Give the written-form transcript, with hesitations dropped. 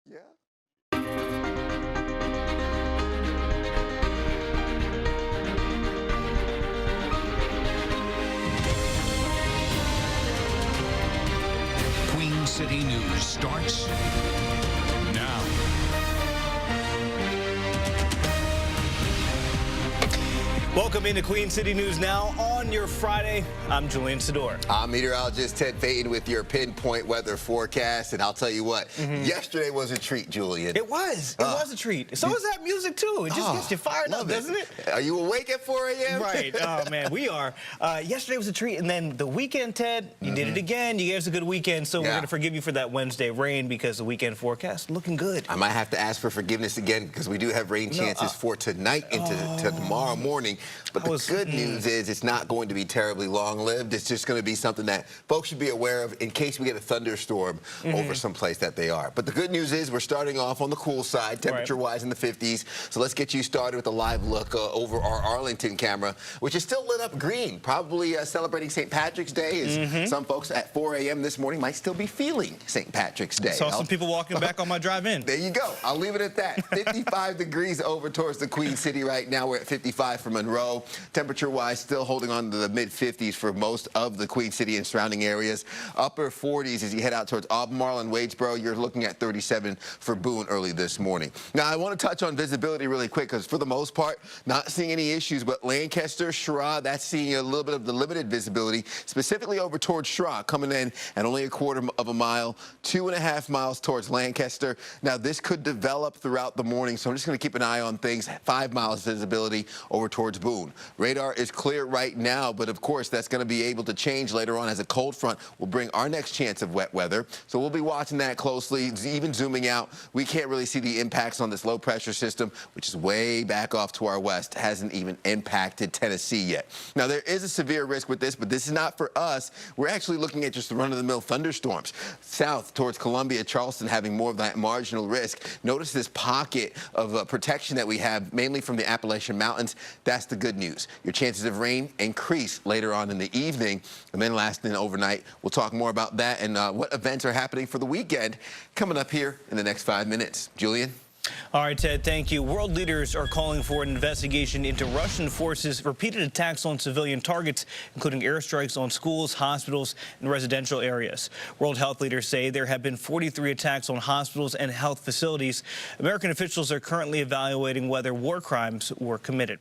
Yeah. Queen City News starts now. Welcome into Queen City News Now on your Friday. I'm Julian Sador. I'm meteorologist Ted Payton with your pinpoint weather forecast, and I'll tell you what, yesterday was a treat, Julian. It was. It was a treat. So is that music, too. It just gets you fired up, doesn't it? Are you awake at 4 a.m.? Right. Oh, man, we are. Yesterday was a treat, and then the weekend, Ted, you did it again. You gave us a good weekend, so we're going to forgive you for that Wednesday rain because the weekend forecast looking good. I might have to ask for forgiveness again because we do have rain chances for tonight into to tomorrow morning. But the good news is it's not going to be terribly long-lived. It's just going to be something that folks should be aware of in case we get a thunderstorm over some place that they are. But the good news is we're starting off on the cool side, temperature-wise in the 50s. So let's get you started with a live look over our Arlington camera, which is still lit up green, probably celebrating St. Patrick's Day, as some folks at 4 a.m. this morning might still be feeling St. Patrick's Day. Saw some people walking back on my drive-in. There you go. I'll leave it at that. 55 degrees over towards the Queen City right now. We're at 55 for Monroe. Temperature-wise, still holding on to the mid-50s for most of the Queen City and surrounding areas. Upper 40s as you head out towards Albemarle and Wadesboro. You're looking at 37 for Boone early this morning. Now, I want to touch on visibility really quick because for the most part, not seeing any issues, but Lancaster, Sherrod, that's seeing a little bit of the limited visibility, specifically over towards Sherrod, coming in at only a quarter of a mile, 2.5 miles towards Lancaster. Now, this could develop throughout the morning, so I'm just going to keep an eye on things. 5 miles visibility over towards Boone. Radar is clear right now, but of course that's going to be able to change later on as a cold front will bring our next chance of wet weather. So we'll be watching that closely, even zooming out. We can't really see the impacts on this low pressure system, which is way back off to our west, hasn't even impacted Tennessee yet. Now there is a severe risk with this, but this is not for us. We're actually looking at just the run-of-the-mill thunderstorms. South towards Columbia, Charleston having more of that marginal risk. Notice this pocket of protection that we have, mainly from the Appalachian Mountains. That's the good news. Your chances of rain increase later on in the evening, and then lasting overnight. We'll talk more about that and what events are happening for the weekend coming up here in the next 5 minutes. Julian? All right, Ted, thank you. World leaders are calling for an investigation into Russian forces' repeated attacks on civilian targets, including airstrikes on schools, hospitals, and residential areas. World health leaders say there have been 43 attacks on hospitals and health facilities. American officials are currently evaluating whether war crimes were committed.